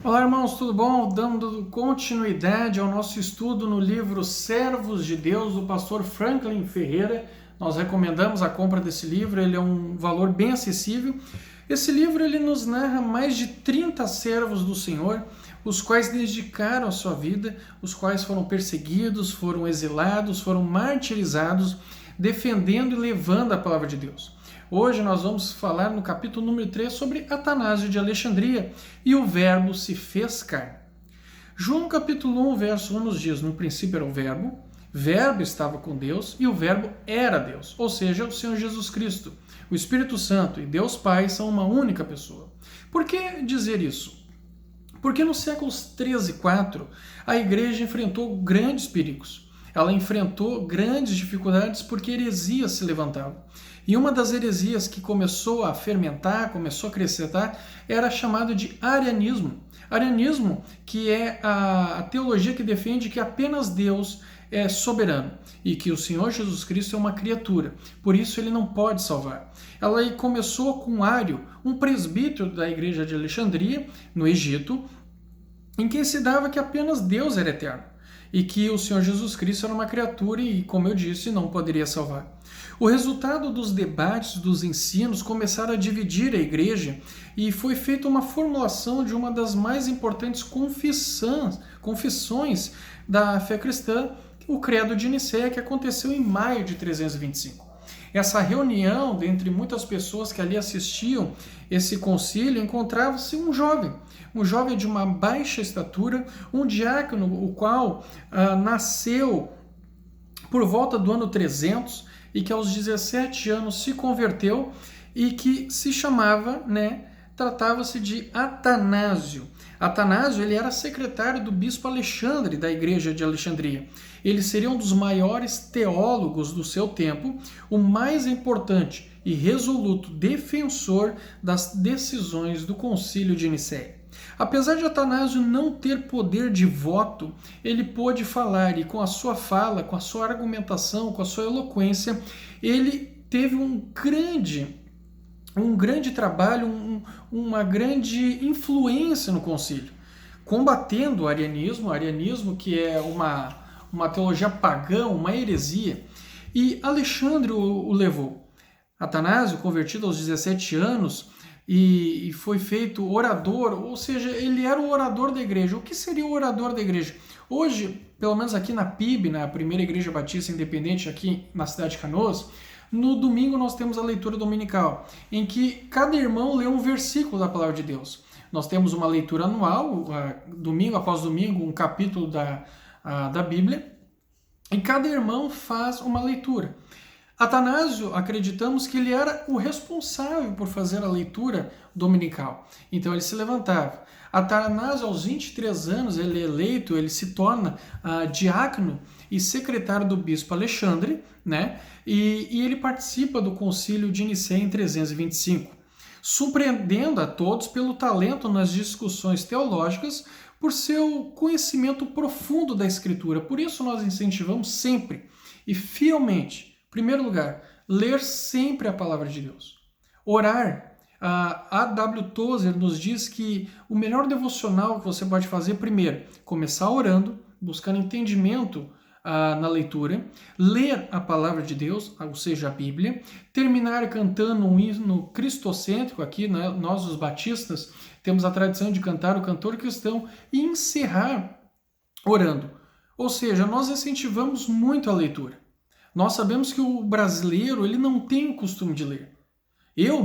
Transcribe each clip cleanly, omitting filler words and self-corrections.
Olá, irmãos, tudo bom? Dando continuidade ao nosso estudo no livro Servos de Deus, do pastor Franklin Ferreira. Nós recomendamos a compra desse livro, ele é um valor bem acessível. Esse livro ele nos narra mais de 30 servos do Senhor, os quais dedicaram a sua vida, os quais foram perseguidos, foram exilados, foram martirizados, defendendo e levando a palavra de Deus. Hoje nós vamos falar no capítulo número 3 sobre Atanásio de Alexandria e o verbo se fez carne. João capítulo 1, verso 1 nos diz, no princípio era o verbo estava com Deus e o verbo era Deus, ou seja, o Senhor Jesus Cristo. O Espírito Santo e Deus Pai são uma única pessoa. Por que dizer isso? Porque nos séculos 3 e 4 a igreja enfrentou grandes perigos. Ela enfrentou grandes dificuldades porque heresias se levantavam. E uma das heresias que começou a fermentar, começou a acrescentar, era chamado de arianismo. Arianismo, que é a teologia que defende que apenas Deus é soberano e que o Senhor Jesus Cristo é uma criatura, por isso ele não pode salvar. Ela começou com Ário, um presbítero da igreja de Alexandria, no Egito, em que se dava que apenas Deus era eterno e que o Senhor Jesus Cristo era uma criatura e, como eu disse, não poderia salvar. O resultado dos debates, dos ensinos, começaram a dividir a igreja e foi feita uma formulação de uma das mais importantes confissões da fé cristã, o Credo de Nicéia, que aconteceu em maio de 325. Essa reunião, dentre muitas pessoas que ali assistiam esse concílio, encontrava-se um jovem de uma baixa estatura, um diácono, o qual nasceu por volta do ano 300 e que aos 17 anos se converteu e que se chamava, tratava-se de Atanásio. Atanásio ele era secretário do bispo Alexandre da igreja de Alexandria. Ele seria um dos maiores teólogos do seu tempo, o mais importante e resoluto defensor das decisões do concílio de Nicéia. Apesar de Atanásio não ter poder de voto, ele pôde falar e com a sua fala, com a sua argumentação, com a sua eloquência, ele teve um grande trabalho, uma grande influência no concílio, combatendo o arianismo que é uma teologia pagã, uma heresia, e Alexandre o levou. Atanásio, convertido aos 17 anos, e foi feito orador, ou seja, ele era o orador da igreja. O que seria o orador da igreja? Hoje, pelo menos aqui na PIB, na Primeira Igreja Batista Independente, aqui na cidade de Canoas, no domingo nós temos a leitura dominical, em que cada irmão lê um versículo da palavra de Deus. Nós temos uma leitura anual, domingo após domingo, um capítulo da Bíblia, e cada irmão faz uma leitura. Atanásio, acreditamos que ele era o responsável por fazer a leitura dominical. Então ele se levantava. Atanásio, aos 23 anos, ele é eleito, ele se torna diácono e secretário do bispo Alexandre, e ele participa do concílio de Nicéia em 325, surpreendendo a todos pelo talento nas discussões teológicas, por seu conhecimento profundo da Escritura. Por isso nós incentivamos sempre e fielmente, em primeiro lugar, ler sempre a palavra de Deus. Orar. A A.W. Tozer nos diz que o melhor devocional que você pode fazer, primeiro, começar orando, buscando entendimento na leitura, ler a palavra de Deus, ou seja, a Bíblia, terminar cantando um hino cristocêntrico, aqui nós os batistas temos a tradição de cantar o cantor cristão, e encerrar orando. Ou seja, nós incentivamos muito a leitura. Nós sabemos que o brasileiro ele não tem o costume de ler. Eu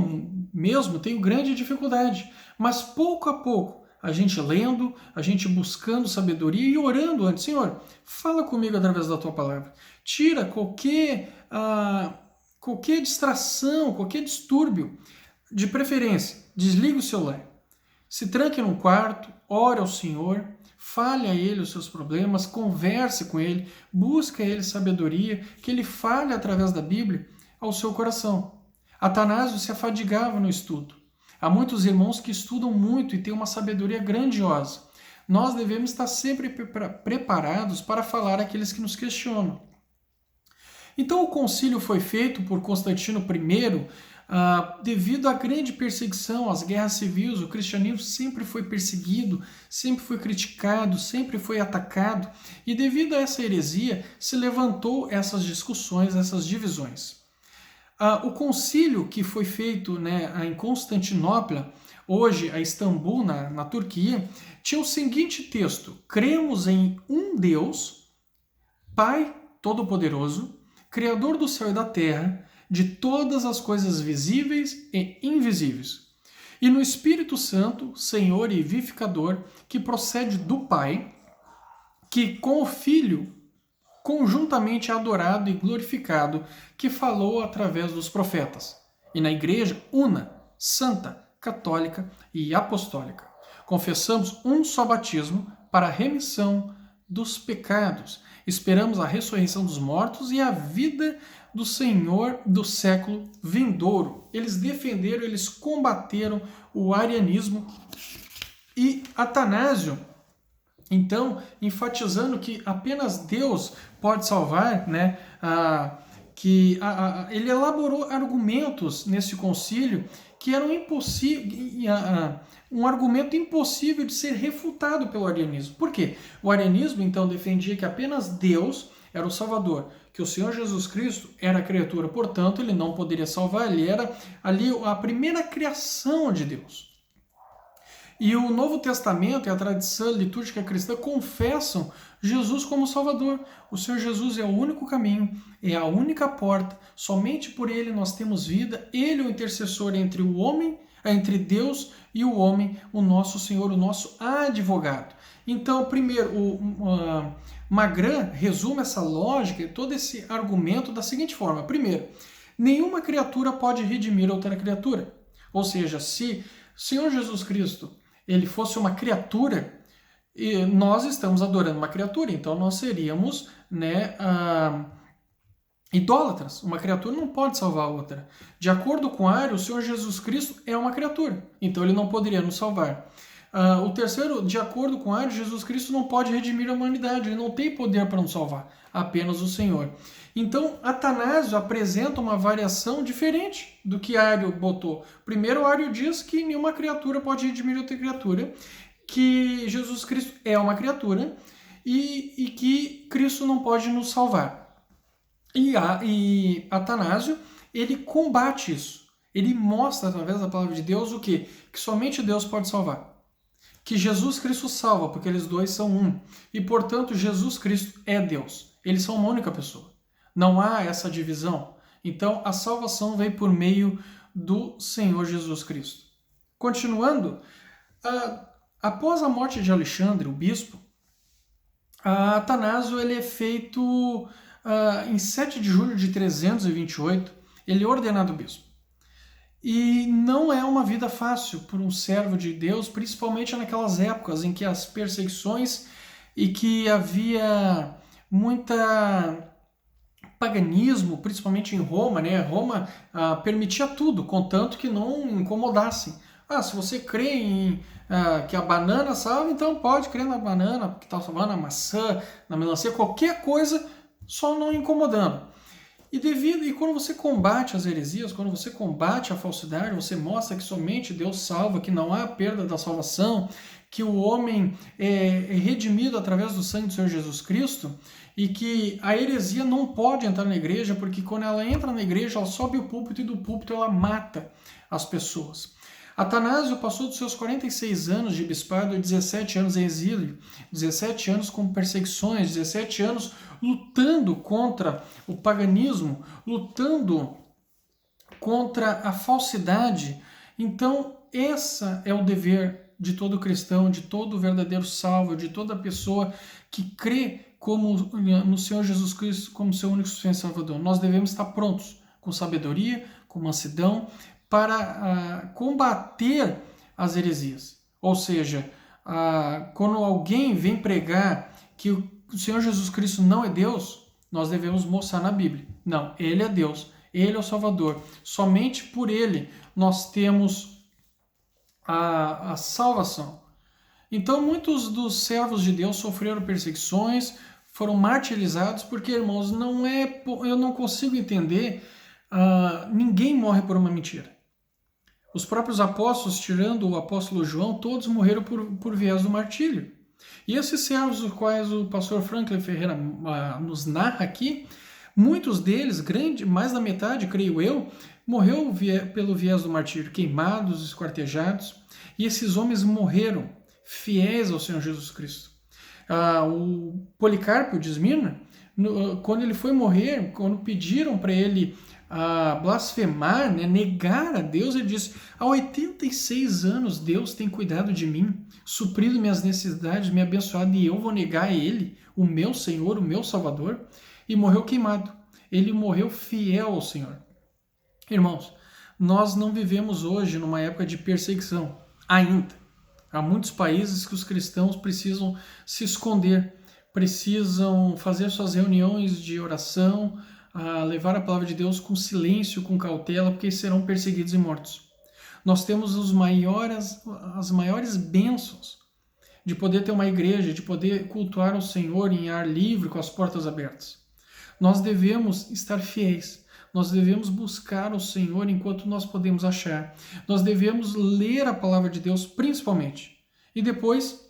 mesmo tenho grande dificuldade, mas pouco a pouco, a gente lendo, a gente buscando sabedoria e orando antes. Senhor, fala comigo através da tua palavra. Tira qualquer distração, qualquer distúrbio. De preferência, desliga o celular. Se tranque num quarto, ore ao Senhor, fale a Ele os seus problemas, converse com Ele, busque a Ele sabedoria, que Ele fale através da Bíblia ao seu coração. Atanásio se afadigava no estudo. Há muitos irmãos que estudam muito e têm uma sabedoria grandiosa. Nós devemos estar sempre preparados para falar àqueles que nos questionam. Então o concílio foi feito por Constantino I Devido à grande perseguição, às guerras civis, o cristianismo sempre foi perseguido, sempre foi criticado, sempre foi atacado, e devido a essa heresia se levantou essas discussões, essas divisões. O concílio que foi feito, né, em Constantinopla, hoje a Istambul, na Turquia, tinha o seguinte texto: cremos em um Deus, Pai Todo-Poderoso, Criador do céu e da terra, de todas as coisas visíveis e invisíveis, e no Espírito Santo, Senhor e vivificador, que procede do Pai, que com o Filho conjuntamente é adorado e glorificado, que falou através dos profetas. E na Igreja una, santa, católica e apostólica. Confessamos um só batismo para a remissão dos pecados. Esperamos a ressurreição dos mortos e a vida do Senhor do século vindouro. Eles defenderam, eles combateram o arianismo. E Atanásio, então, enfatizando que apenas Deus pode salvar, né, ele elaborou argumentos nesse concílio que eram um argumento impossível de ser refutado pelo arianismo. Por quê? O arianismo, então, defendia que apenas Deus era o Salvador, que o Senhor Jesus Cristo era a criatura, portanto, ele não poderia salvar, ele era ali a primeira criação de Deus. E o Novo Testamento e a tradição litúrgica cristã confessam Jesus como Salvador. O Senhor Jesus é o único caminho, é a única porta, somente por Ele nós temos vida, Ele é o intercessor entre o homem, entre Deus e o homem, o nosso Senhor, o nosso advogado. Então, primeiro, Magran resume essa lógica e todo esse argumento da seguinte forma. Primeiro, nenhuma criatura pode redimir outra criatura. Ou seja, se o Senhor Jesus Cristo ele fosse uma criatura, e nós estamos adorando uma criatura, então nós seríamos, né, idólatras. Uma criatura não pode salvar a outra. De acordo com Ario, o Senhor Jesus Cristo é uma criatura, então ele não poderia nos salvar. O terceiro, de acordo com Ario, Jesus Cristo não pode redimir a humanidade, ele não tem poder para nos salvar, apenas o Senhor. Então, Atanásio apresenta uma variação diferente do que Ario botou. Primeiro, Ario diz que nenhuma criatura pode redimir outra criatura, que Jesus Cristo é uma criatura e que Cristo não pode nos salvar. E Atanásio, ele combate isso. Ele mostra, através da palavra de Deus, o quê? Que somente Deus pode salvar. Que Jesus Cristo salva, porque eles dois são um. E, portanto, Jesus Cristo é Deus. Eles são uma única pessoa. Não há essa divisão. Então, a salvação vem por meio do Senhor Jesus Cristo. Continuando, após a morte de Alexandre, o bispo, Atanásio ele é feito em 7 de julho de 328, ele é ordenado bispo. E não é uma vida fácil para um servo de Deus, principalmente naquelas épocas em que as perseguições e que havia muita paganismo, principalmente em Roma, né? Roma permitia tudo, contanto que não incomodassem. Se você crê que a banana salva, então pode crer na banana, porque está salvando a maçã, na melancia, qualquer coisa, só não incomodando. E quando você combate as heresias, quando você combate a falsidade, você mostra que somente Deus salva, que não há perda da salvação, que o homem é redimido através do sangue do Senhor Jesus Cristo, e que a heresia não pode entrar na igreja, porque quando ela entra na igreja, ela sobe o púlpito e do púlpito ela mata as pessoas. Atanásio passou dos seus 46 anos de bispado, 17 anos em exílio, 17 anos com perseguições, 17 anos lutando contra o paganismo, lutando contra a falsidade. Então, esse é o dever de todo cristão, de todo verdadeiro salvo, de toda pessoa que crê no Senhor Jesus Cristo como seu único suficiente Salvador. Nós devemos estar prontos, com sabedoria, com mansidão, para combater as heresias. Ou seja, quando alguém vem pregar que o Senhor Jesus Cristo não é Deus, nós devemos mostrar na Bíblia. Não, Ele é Deus, Ele é o Salvador. Somente por Ele nós temos a salvação. Então, muitos dos servos de Deus sofreram perseguições, foram martirizados, porque, irmãos, eu não consigo entender ninguém morre por uma mentira. Os próprios apóstolos, tirando o apóstolo João, todos morreram por viés do martírio. E esses servos, os quais o pastor Franklin Ferreira nos narra aqui, muitos deles, mais da metade, creio eu, morreu pelo viés do martírio, queimados, esquartejados. E esses homens morreram fiéis ao Senhor Jesus Cristo. O Policarpo de Esmirna, quando ele foi morrer, quando pediram para ele blasfemar, né, negar a Deus, ele disse: há 86 anos Deus tem cuidado de mim, suprido minhas necessidades, me abençoado, e eu vou negar a Ele, o meu Senhor, o meu Salvador? E morreu queimado. Ele morreu fiel ao Senhor. Irmãos, nós não vivemos hoje numa época de perseguição, ainda. Há muitos países que os cristãos precisam se esconder, precisam fazer suas reuniões de oração, levar a palavra de Deus com silêncio, com cautela, porque serão perseguidos e mortos. Nós temos as maiores bênçãos de poder ter uma igreja, de poder cultuar o Senhor em ar livre, com as portas abertas. Nós devemos estar fiéis, nós devemos buscar o Senhor enquanto nós podemos achar. Nós devemos ler a palavra de Deus principalmente, e depois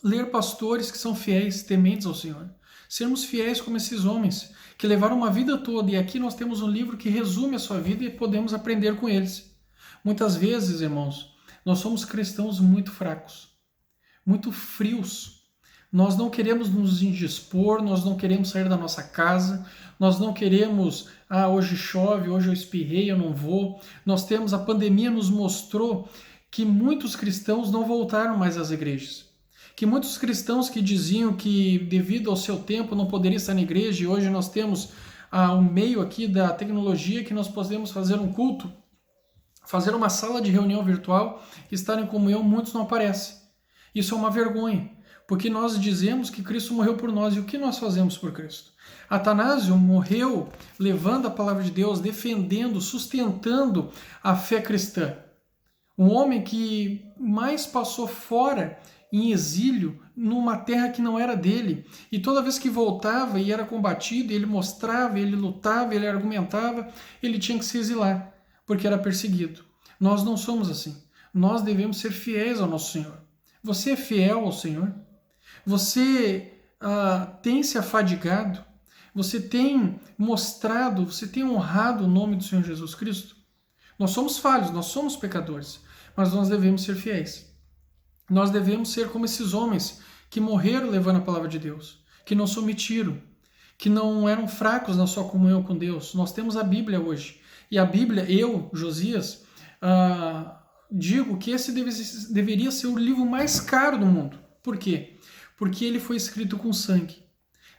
ler pastores que são fiéis, tementes ao Senhor. Sermos fiéis como esses homens, que levaram uma vida toda, e aqui nós temos um livro que resume a sua vida e podemos aprender com eles. Muitas vezes, irmãos, nós somos cristãos muito fracos, muito frios. Nós não queremos nos indispor, nós não queremos sair da nossa casa, nós não queremos, hoje chove, hoje eu espirrei, eu não vou. A pandemia nos mostrou que muitos cristãos não voltaram mais às igrejas. Que muitos cristãos que diziam que devido ao seu tempo não poderia estar na igreja, e hoje nós temos um meio aqui da tecnologia que nós podemos fazer um culto, fazer uma sala de reunião virtual, estar em comunhão, muitos não aparecem. Isso é uma vergonha, porque nós dizemos que Cristo morreu por nós, e o que nós fazemos por Cristo? Atanásio morreu levando a palavra de Deus, defendendo, sustentando a fé cristã. Um homem que mais passou fora em exílio, numa terra que não era dele. E toda vez que voltava e era combatido, ele mostrava, ele lutava, ele argumentava, ele tinha que se exilar, porque era perseguido. Nós não somos assim. Nós devemos ser fiéis ao nosso Senhor. Você é fiel ao Senhor? Você tem se afadigado? Você tem mostrado, você tem honrado o nome do Senhor Jesus Cristo? Nós somos falhos, nós somos pecadores, mas nós devemos ser fiéis. Nós devemos ser como esses homens que morreram levando a palavra de Deus, que não se omitiram, que não eram fracos na sua comunhão com Deus. Nós temos a Bíblia hoje. E a Bíblia, Josias, digo que esse deveria ser o livro mais caro do mundo. Por quê? Porque ele foi escrito com sangue.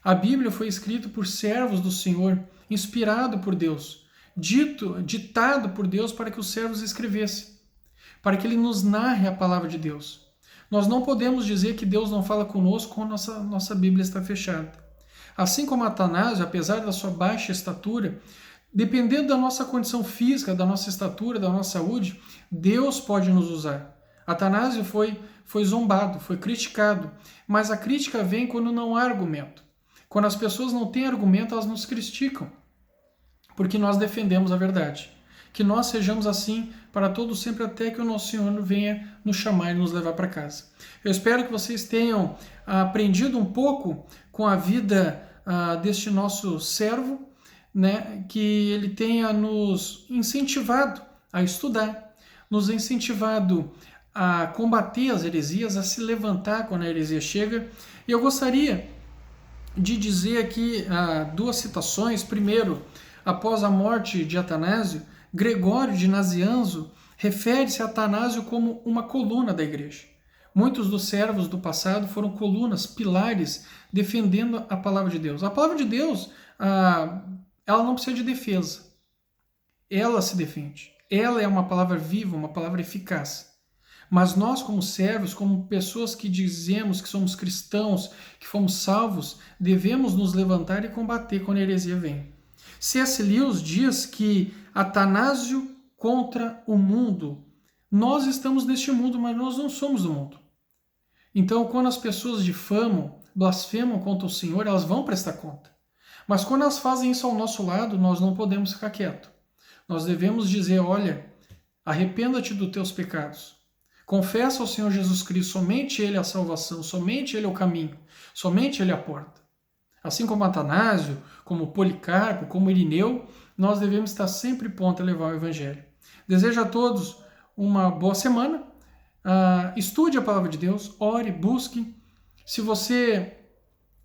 A Bíblia foi escrita por servos do Senhor, inspirado por Deus, ditado por Deus para que os servos escrevessem, para que ele nos narre a palavra de Deus. Nós não podemos dizer que Deus não fala conosco quando nossa Bíblia está fechada. Assim como Atanásio, apesar da sua baixa estatura, dependendo da nossa condição física, da nossa estatura, da nossa saúde, Deus pode nos usar. Atanásio foi zombado, foi criticado, mas a crítica vem quando não há argumento. Quando as pessoas não têm argumento, elas nos criticam, porque nós defendemos a verdade. Que nós sejamos assim para todo sempre, até que o nosso Senhor venha nos chamar e nos levar para casa. Eu espero que vocês tenham aprendido um pouco com a vida deste nosso servo, né, que ele tenha nos incentivado a estudar, nos incentivado a combater as heresias, a se levantar quando a heresia chega. E eu gostaria de dizer aqui duas citações. Primeiro, após a morte de Atanásio, Gregório de Nazianzo refere-se a Atanásio como uma coluna da igreja. Muitos dos servos do passado foram colunas, pilares, defendendo a palavra de Deus. A palavra de Deus, ela não precisa de defesa. Ela se defende. Ela é uma palavra viva, uma palavra eficaz. Mas nós, como servos, como pessoas que dizemos que somos cristãos, que fomos salvos, devemos nos levantar e combater quando a heresia vem. C.S. Lewis diz que Atanásio contra o mundo. Nós estamos neste mundo, mas nós não somos do mundo. Então, quando as pessoas difamam, blasfemam contra o Senhor, elas vão prestar conta. Mas quando elas fazem isso ao nosso lado, nós não podemos ficar quietos. Nós devemos dizer, olha, arrependa-te dos teus pecados. Confessa ao Senhor Jesus Cristo, somente Ele é a salvação, somente Ele é o caminho, somente Ele é a porta. Assim como Atanásio, como Policarpo, como Irineu, nós devemos estar sempre prontos a levar o Evangelho. Desejo a todos uma boa semana. Estude a palavra de Deus, ore, busque. Se você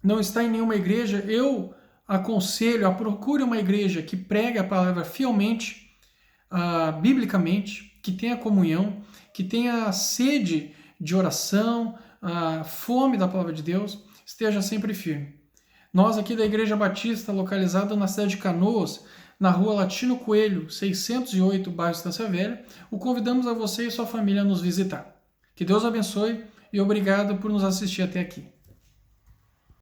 não está em nenhuma igreja, eu aconselho, procure uma igreja que pregue a palavra fielmente, biblicamente, que tenha comunhão, que tenha sede de oração, fome da palavra de Deus, esteja sempre firme. Nós aqui da Igreja Batista, localizada na cidade de Canoas, na rua Latino Coelho, 608, bairro Estância Velha, o convidamos a você e sua família a nos visitar. Que Deus abençoe e obrigado por nos assistir até aqui.